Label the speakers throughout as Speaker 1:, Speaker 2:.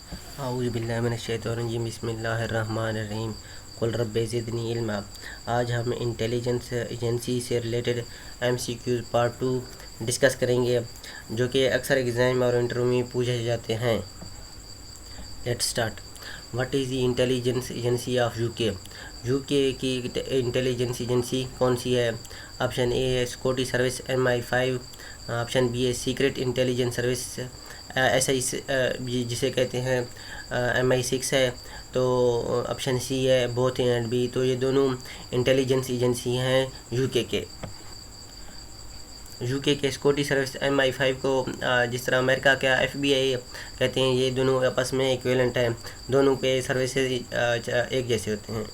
Speaker 1: औज़ु बिल्लाहि मिनश्शैतानिर्रजीम बिस्मिल्लाहिर्रहमानिर्रहीम कुल रब्बि ज़िदनी इल्मा। आज हम इंटेलिजेंस एजेंसी से रिलेटेड MCQ पार्ट 2 डिस्कस करेंगे, जो कि अक्सर एग्ज़ाम और इंटरव्यू में पूछे जाते हैं। Let's start. What is the intelligence agency of UK? UK की इंटेलिजेंस एजेंसी कौन सी है? ऑप्शन ए है security service MI5, option B है सीक्रेट इंटेलिजेंस सर्विस SI जिसे कहते हैं MI6 है, तो ऑप्शन सी है बोथ ए एंड बी। तो ये दोनों इंटेलिजेंस एजेंसी हैं यूके के सिक्योरिटी सर्विस MI5 को जिस तरह अमेरिका का FBI कहते हैं, ये दोनों आपस में इक्विवेलेंट हैं, दोनों के सर्विसेज एक जैसे होते हैं।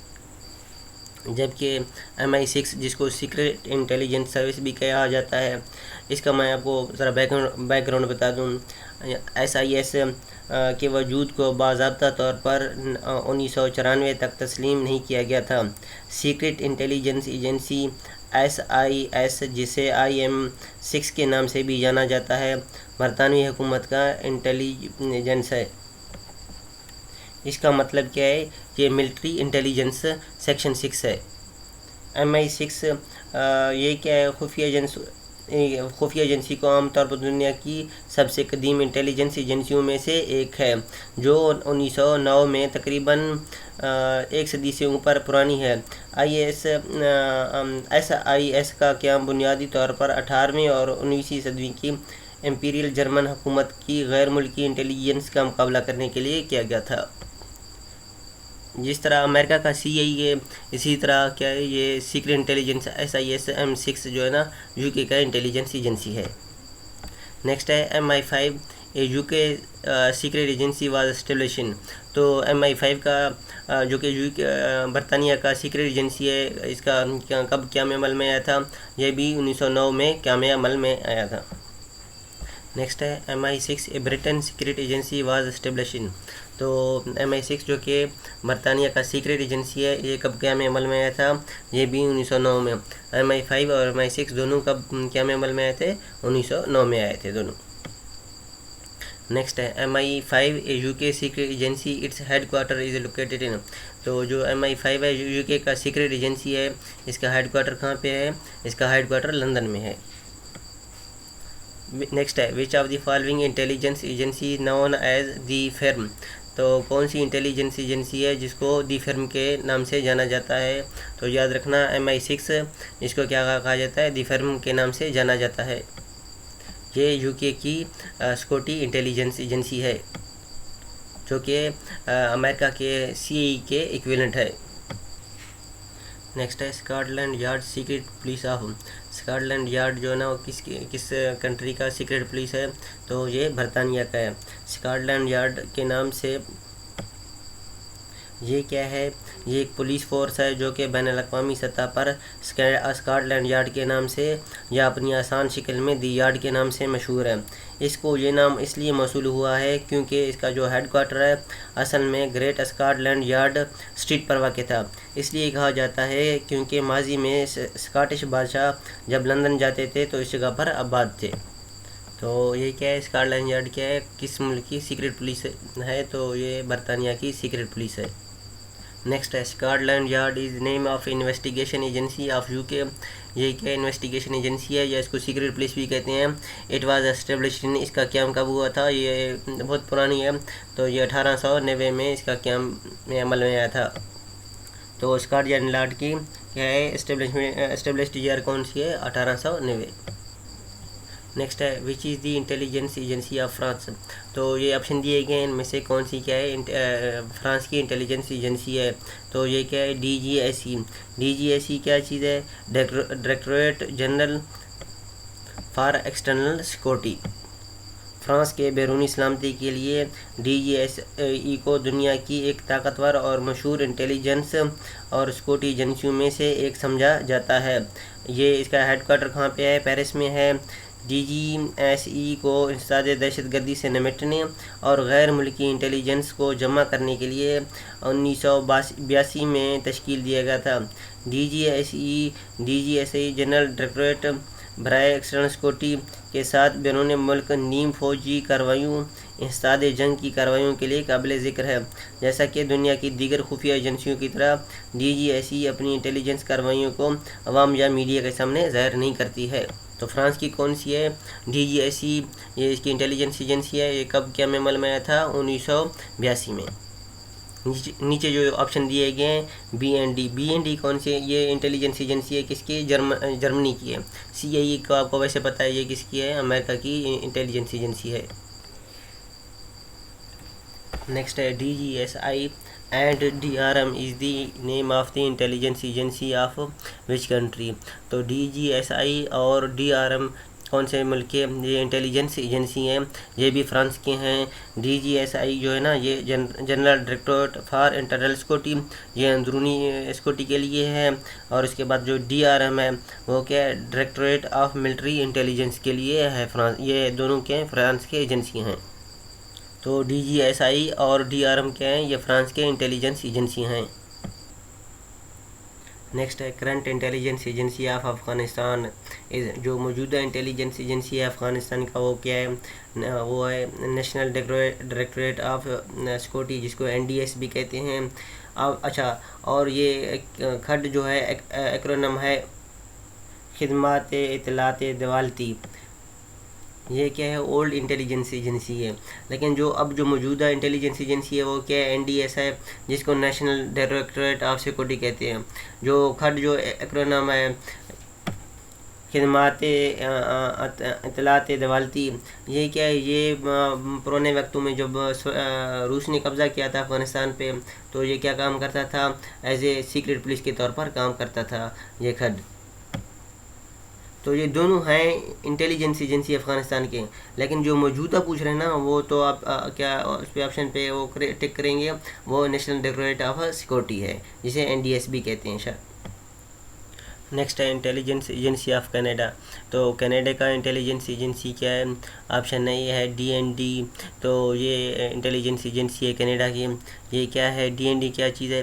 Speaker 1: जबकि MI6 जिसको सीक्रेट इंटेलिजेंस सर्विस भी कहा जाता है, इसका मैं आपको ज़रा बैकग्राउंड बता दूं। SIS के वजूद को बाज़ाब्ता तौर पर 1994 तक तस्लीम नहीं किया गया था। सीक्रेट इंटेलिजेंस एजेंसी SIS, जिसे IM6 के नाम से भी जाना जाता है, बरतानवी हुकूमत का इंटेलिजेंस है। इसका मतलब क्या है? ये मिलिट्री इंटेलिजेंस सेक्शन 6 है। MI6 ये क्या है? खुफिया एजेंसी को आमतौर पर दुनिया की सबसे कदीम इंटेलिजेंस एजेंसियों में से एक है, जो 1909 में तकरीबन एक सदी से ऊपर पुरानी है। SIS का क़याम बुनियादी तौर पर 18वीं और 19वीं सदी की इम्पीरियल जर्मन हुकूमत की गैर मुल्की इंटेलिजेंस का मुकाबला करने के लिए किया गया था। जिस तरह अमेरिका का CIA, इसी तरह क्या है, ये सीक्रेट इंटेलिजेंस SIS M6 जो है ना, यूके का इंटेलिजेंस एजेंसी है। नेक्स्ट है MI5, ये UK secret agency was establishing. तो MI5 का जो कि बरतानिया का सीक्रेट एजेंसी है, इसका कब क़याम अमल में आया था? यह भी 1909 में क़याम अमल में आया था। नेक्स्ट है MI6, A Britain secret agency was establishing. तो MI6 जो कि बरतानिया का सीक्रेट एजेंसी है, ये कब क़याम अमल में आया था? ये भी 1909 में। MI5 और MI6 दोनों कब क़याम अमल में आए थे? 1909 में आए थे दोनों। नेक्स्ट है MI5, A UK secret agency, its head quarter is located in. तो जो MI5 है, यूके का सीक्रेट एजेंसी है, इसका हेड क्वार्टर कहाँ पे है? इसका हेड क्वार्टर लंदन में है। नेक्स्ट है which of the following intelligence agency known as the firm. तो कौन सी इंटेलिजेंस एजेंसी है जिसको दी फर्म के नाम से जाना जाता है? तो याद रखना, MI6 इसको क्या कहा जाता है? दी फर्म के नाम से जाना जाता है। ये यूके की सिक्योरिटी इंटेलिजेंस एजेंसी है, जो कि अमेरिका के CIA के इक्विवेलेंट है। नेक्स्ट है Scotland yard secret police of. Scotland yard जो है ना, वो किस कंट्री का सीक्रेट पुलिस है? तो ये बरतानिया का है। स्कॉटलैंड यार्ड के नाम से ये क्या है? ये एक पुलिस फोर्स है, जो कि बैनुल-अक़वामी सतह पर स्कॉटलैंड यार्ड के नाम से या अपनी आसान शक्ल में दी यार्ड के नाम से मशहूर है। इसको ये नाम इसलिए मौसूल हुआ है क्योंकि इसका जो हेड क्वार्टर है, असल में ग्रेट स्कॉटलैंड यार्ड स्ट्रीट पर वाक़ था। इसलिए कहा जाता है क्योंकि माजी में स्कॉटिश बादशाह जब लंदन जाते थे तो इस जगह पर आबाद थे। तो ये क्या है? स्कॉटलैंड यार्ड क्या है? किस मुल्क की सीक्रेट पुलिस है? तो ये बरतानिया की सीक्रेट पुलिस है। नेक्स्ट है Scotland yard is name of investigation agency of UK. ये क्या इन्वेस्टिगेशन एजेंसी है, या इसको सीक्रेट पुलिस भी कहते हैं। इट वाज एस्टेब्लिश्ड इन, इसका क़याम कब हुआ था? ये बहुत पुरानी है, तो ये 1890 में इसका क़याम में अमल में आया था। तो स्कॉटलैंड यार्ड की क्या है? एस्टेब्लिश्ड ईयर कौन सी है? 1890। नेक्स्ट है which is the intelligence agency of France. तो ये ऑप्शन दिए गए हैं, इनमें से कौन सी क्या है फ्रांस की इंटेलिजेंस एजेंसी है? तो ये क्या है? DGSE। DGSE क्या चीज़ है? Directorate general for external security. France के बैरूनी सलामती के लिए DGSE को दुनिया की एक ताकतवर और मशहूर इंटेलिजेंस और सिक्योरिटी एजेंसियों में से एक समझा जाता है। ये इसका हेड क्वार्टर कहाँ पे है? पेरिस में है। DGSE को इंसदाद दहशतगर्दी से निपटने और गैर मुल्की इंटेलिजेंस को जमा करने के लिए 1982 में तश्कील दिया गया था। DGSE जनरल डायरेक्टरेट बराए एक्सटर्नल सिक्योरिटी के साथ बैरून मुल्क नीम फौजी कार्रवाइयों इंसदाद जंग की कार्रवाइयों के लिए काबिल ज़िक्र है। जैसा कि दुनिया की दीगर खुफिया एजेंसियों की तरह DGSE अपनी इंटेलिजेंस कार्रवाइयों को अवाम या मीडिया के सामने ज़ाहिर नहीं करती है। तो फ्रांस की कौन सी है DGSE? ये इसकी इंटेलिजेंस एजेंसी है। ये कब क्या अमल में आया था? 1982 में। नीचे जो ऑप्शन दिए गए हैं BND कौन सी है? ये इंटेलिजेंस एजेंसी है किसकी? जर्मनी की है। CIA को आपको वैसे पता है ये किसकी है? अमेरिका की इंटेलिजेंस एजेंसी है। नेक्स्ट है DGSI and DRM is the name of the intelligence agency of which country? तो DGSI और DRM कौन से मुल्क के ये इंटेलिजेंस एजेंसी हैं? ये भी फ्रांस के हैं। DGSI जो है ना, ये general directorate for internal security, ये अंदरूनी सिक्योरिटी के लिए है। और उसके बाद जो DRM है वो क्या है? डायरेक्टरेट ऑफ मिलिट्री इंटेलिजेंस के लिए है। फ्रांस, ये दोनों क्या हैं? फ्रांस के एजेंसी हैं। तो DGSI और DRM क्या हैं? ये फ्रांस के इंटेलिजेंस एजेंसी हैं। नेक्स्ट है current intelligence agency of Afghanistan. जो मौजूदा इंटेलिजेंस एजेंसी है अफ़गानिस्तान का वो क्या है? वो है नेशनल डायरेक्टरेट ऑफ सिक्योरिटी, जिसको NDS भी कहते हैं। अब अच्छा, और ये खड जो है एक्रोनम है खिदमत इत्तलात दवालती। ये क्या है? ओल्ड इंटेलिजेंस एजेंसी है। लेकिन जो अब जो मौजूदा इंटेलिजेंस एजेंसी है वो क्या है? NDS है, जिसको नेशनल डायरेक्टरेट ऑफ सिक्योरिटी कहते हैं। जो खड जो एक्रोनम है खिदमत इत्तलात दवालती, ये क्या है? ये पुराने वक्तों में जब रूस ने कब्ज़ा किया था अफ़गानिस्तान पे, तो ये क्या काम करता था? एज ए सीक्रेट पुलिस के तौर पर काम करता था ये खड। तो ये दोनों हैं इंटेलिजेंस एजेंसी अफ़गानिस्तान के। लेकिन जो मौजूदा पूछ रहे हैं ना, वो तो आप क्या उस पे ऑप्शन पे वो टिक करेंगे, वो नेशनल डायरेक्टरेट ऑफ सिक्योरिटी है, जिसे NDS भी कहते हैं शायद। नेक्स्ट है इंटेलिजेंस एजेंसी ऑफ कनाडा। तो कनाडा का इंटेलिजेंस एजेंसी क्या है? ऑप्शन ए है DND। तो ये इंटेलिजेंस एजेंसी है कनाडा की। ये क्या है? DND क्या चीज़ है?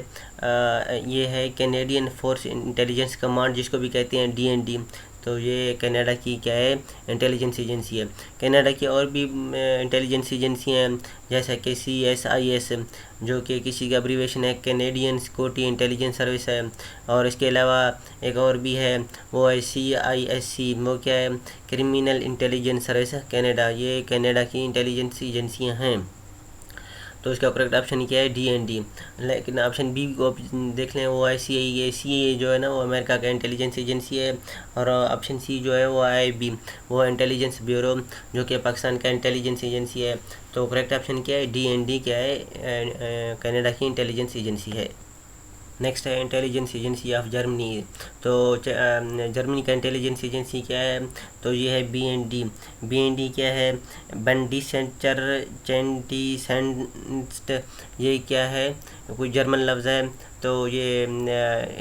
Speaker 1: ये है कैनेडियन फोर्स इंटेलिजेंस कमांड, जिसको भी कहते हैं DND। तो ये कनाडा की क्या है? इंटेलिजेंस एजेंसी है। कनाडा की और भी इंटेलिजेंस एजेंसी हैं, जैसा कि CSIS, जो कि किसी का अब्रीविएशन है कैनेडियन सिक्योरिटी इंटेलिजेंस सर्विस है। और इसके अलावा एक और भी है, वो है CISC, वो क्या है? Criminal intelligence service Canada. ये कनाडा की इंटेलिजेंस एजेंसियाँ हैं। तो इसका करेक्ट ऑप्शन क्या है? DND। लेकिन ऑप्शन बी को देख लें, वो है CIA जो है ना, वो अमेरिका का इंटेलिजेंस एजेंसी है। और ऑप्शन सी जो है वो IB, वो इंटेलिजेंस ब्यूरो, जो कि पाकिस्तान का इंटेलिजेंस एजेंसी है। तो करेक्ट ऑप्शन क्या है? DND क्या है? कनाडा की इंटेलिजेंस एजेंसी है। नेक्स्ट है इंटेलिजेंस एजेंसी ऑफ जर्मनी। तो जर्मनी का इंटेलिजेंस एजेंसी क्या है? तो ये है BND क्या है? बंडीसेंचर चेंटीसेंस्ट। ये क्या है? कोई जर्मन लफ्ज़ है। तो ये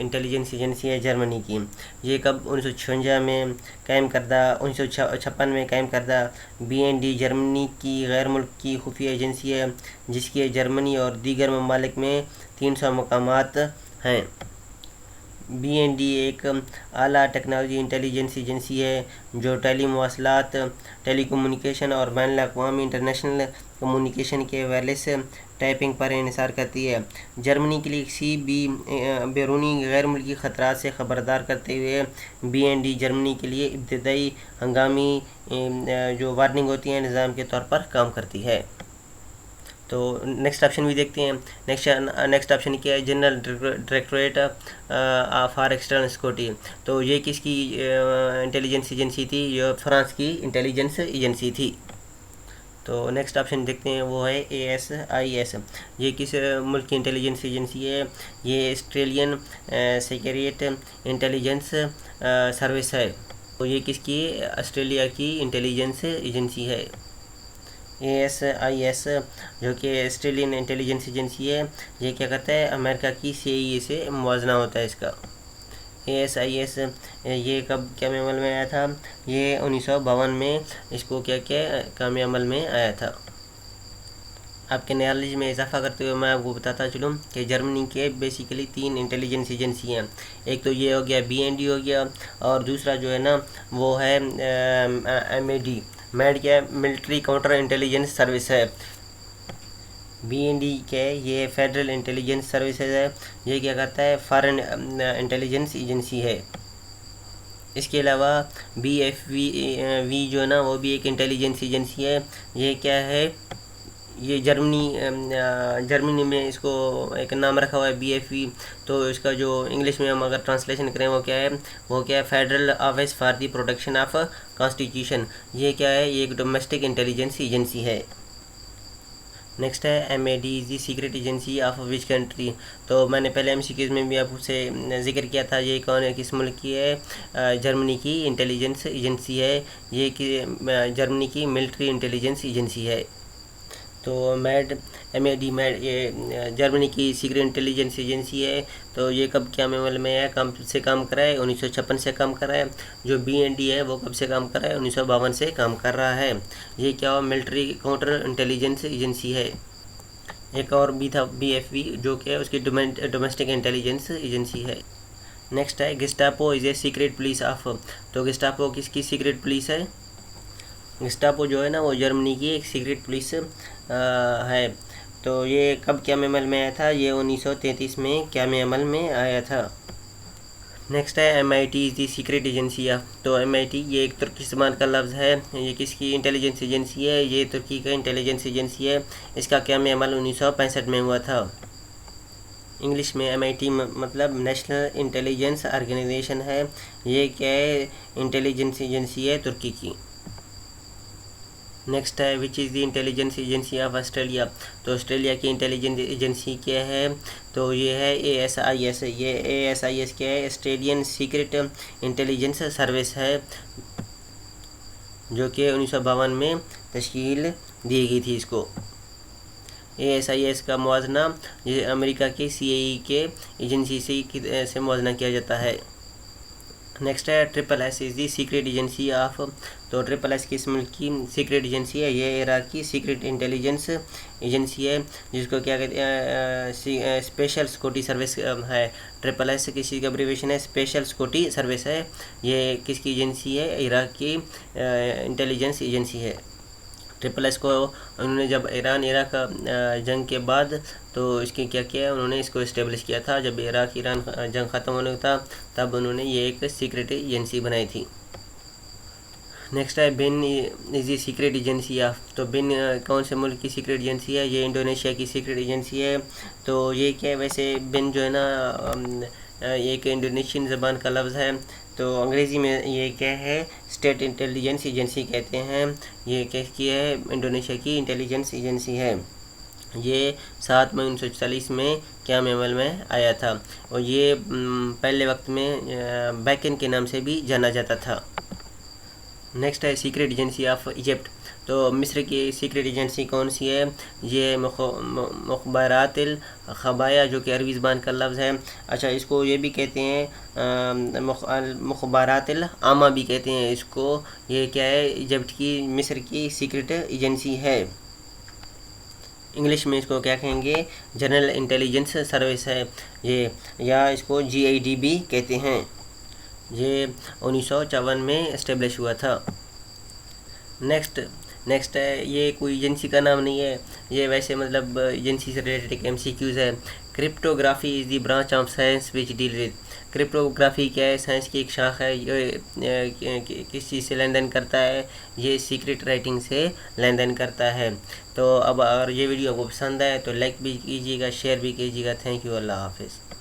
Speaker 1: इंटेलिजेंस एजेंसी है जर्मनी की। ये कब 1956 में कायम करदा 1956 में कायम करदा BND जर्मनी की गैर मुल्की खुफिया एजेंसी है, जिसके जर्मनी और दीगर ममालिक में 300 मकामात हैं। BND एक आला टेक्नोलॉजी इंटेलिजेंस एजेंसी है, जो टेलीमवासलात, टेलीकम्युनिकेशन और बैनुल अक़वामी इंटरनेशनल कम्युनिकेशन के वायरलेस टाइपिंग पर इन्हिसार करती है। जर्मनी के लिए किसी भी बैरूनी गैर मुल्की ख़तरात से ख़बरदार करते हुए BND जर्मनी के लिए इब्तदाई हंगामी जो वार्निंग होती है निज़ाम के तौर पर काम करती है। तो नेक्स्ट ऑप्शन भी देखते हैं। नेक्स्ट ऑप्शन क्या है? General directorate for external security. तो ये किसकी इंटेलिजेंस एजेंसी थी? ये फ्रांस की इंटेलिजेंस एजेंसी थी। तो नेक्स्ट ऑप्शन देखते हैं, वो है ASIS। ये किस मुल्क की इंटेलिजेंस एजेंसी है? ये ऑस्ट्रेलियन सीक्रेट इंटेलिजेंस सर्विस है। तो ये किसकी? ऑस्ट्रेलिया की इंटेलिजेंस एजेंसी है। ASIS जो कि ऑस्ट्रेलियन इंटेलिजेंस एजेंसी है, ये क्या करता है? अमेरिका की CIA से मुवाजना होता है इसका। ASIS ये कब क्या में अमल में आया था? ये 1952 में इसको क्या काम में अमल में आया था। आपके नॉलेज में इजाफा करते हुए मैं आपको बताता चलूँ कि जर्मनी के बेसिकली 3 इंटेलिजेंस एजेंसी हैं। एक तो ये हो गया BND हो गया, और दूसरा जो है ना वो है MAD। मैड क्या है? मिलिट्री काउंटर इंटेलिजेंस सर्विस है। BND क्या है? ये फेडरल इंटेलिजेंस सर्विसेज है। ये क्या करता है? फॉरेन इंटेलिजेंस एजेंसी है। इसके अलावा BFV जो है ना, वो भी एक इंटेलिजेंस एजेंसी है। ये क्या है? ये जर्मनी में इसको एक नाम रखा हुआ है BFV। तो इसका जो इंग्लिश में हम अगर ट्रांसलेशन करें वो क्या है? Federal office for the protection of constitution. ये क्या है? ये एक डोमेस्टिक इंटेलिजेंस एजेंसी है। नेक्स्ट है MAD is the secret agency of which country. तो मैंने पहले MCQs में भी आपसे जिक्र किया था, ये कौन है, किस मुल्क की है? जर्मनी की इंटेलिजेंस एजेंसी है। ये कि जर्मनी की मिलिट्री इंटेलिजेंस एजेंसी है। तो MAD ये जर्मनी की सीक्रेट इंटेलिजेंस एजेंसी है। तो ये कब क्या अमल में है? कब से काम कर रहा है? 1956 से काम कर रहा है। जो BND है वो कब से काम कर रहा है? 1952 से काम कर रहा है। ये क्या हो? मिलिट्री काउंटर इंटेलिजेंस एजेंसी है। एक और भी था BFV, जो कि उसकी डोमेस्टिक इंटेलिजेंस एजेंसी है। नेक्स्ट है Gestapo is a secret police of. तो गेस्टापो किसकी सीक्रेट पुलिस है? गेस्टापो जो है ना, वो जर्मनी की एक सीक्रेट पुलिस है। तो ये कब क्या अमल में आया था? ये 1933 में क्या अमल में आया था। नेक्स्ट है MIT is the secret agency of. तो MIT ये एक तुर्की ज़बान का लफ्ज़ है। ये किसकी इंटेलिजेंस एजेंसी है? ये तुर्की का इंटेलिजेंस एजेंसी है। इसका क्या अमल 1965 में हुआ था। इंग्लिश में MIT मतलब नेशनल इंटेलिजेंस ऑर्गेनाइजेशन है। ये क्या है? इंटेलिजेंस एजेंसी है तुर्की की। नेक्स्ट है which is the intelligence agency of Australia. तो ऑस्ट्रेलिया की इंटेलिजेंस एजेंसी क्या है? तो ये है ASIS। ये ASIS क्या है? ऑस्ट्रेलियन सीक्रेट इंटेलिजेंस सर्विस है, जो कि 1952 में तश्कील दी गई थी इसको। ASIS का मुआजना ये अमेरिका के CIE के एजेंसी से मुआजना किया जाता है। नेक्स्ट है SSS is the secret agency of. तो SSS किस मुल्क की सीक्रेट एजेंसी है? ये इराक की सीक्रेट इंटेलिजेंस एजेंसी है, जिसको क्या कहते हैं? स्पेशल सिक्योरिटी सर्विस है। SSS किसी का अब्रीविएशन है, स्पेशल सिक्योरिटी सर्विस है। ये किसकी एजेंसी है? इराक की इंटेलिजेंस एजेंसी है। SSS को उन्होंने जब ईरान इराक जंग के बाद तो इसके क्या किया, उन्होंने इसको इस्टेब्लिश किया था। जब इराक ईरान जंग ख़त्म होने था तब उन्होंने ये एक सीक्रेट एजेंसी बनाई थी। नेक्स्ट है बिन इज़ सीक्रेट एजेंसी ऑफ। तो बिन कौन से मुल्क की सीक्रेट एजेंसी है? ये इंडोनेशिया की सीक्रेट एजेंसी है। तो ये क्या है? वैसे बिन जो है ना, एक इंडोनेशियन ज़बान का लफ्ज़ है। तो अंग्रेज़ी में ये क्या है? स्टेट इंटेलिजेंस एजेंसी कहते हैं। ये किसकी है? इंडोनेशिया की इंटेलिजेंस एजेंसी है। ये 7 मई 1940 में क्या अमल में आया था, और ये पहले वक्त में बैकन के नाम से भी जाना जाता था। नेक्स्ट है सीक्रेट एजेंसी ऑफ इजिप्ट। तो मिस्र की सीक्रेट एजेंसी कौन सी है? ये मुखबरातिल खबाया, जो कि अरबी ज़बान का लफ्ज़ है। अच्छा, इसको ये भी कहते हैं मुखबरातिल आमा भी कहते हैं इसको। ये क्या है? इजिप्ट की मिस्र की सीक्रेट एजेंसी है। इंग्लिश में इसको क्या कहेंगे? जनरल इंटेलिजेंस सर्विस है ये, या इसको GID भी कहते हैं। ये 1954 में इस्टेब्लिश हुआ था। नेक्स्ट है, ये कोई एजेंसी का नाम नहीं है, ये वैसे मतलब एजेंसी से रिलेटेड एक MCQs है। Cryptography is the branch of science which deal with. Cryptography क्या है? साइंस की एक शाख है। ये किस चीज़ से लेन देन करता है? ये सीक्रेट राइटिंग से लेन देन करता है। तो अब अगर ये वीडियो आपको पसंद आए तो लाइक भी कीजिएगा, शेयर भी कीजिएगा। थैंक यू, अल्लाह हाफिज़।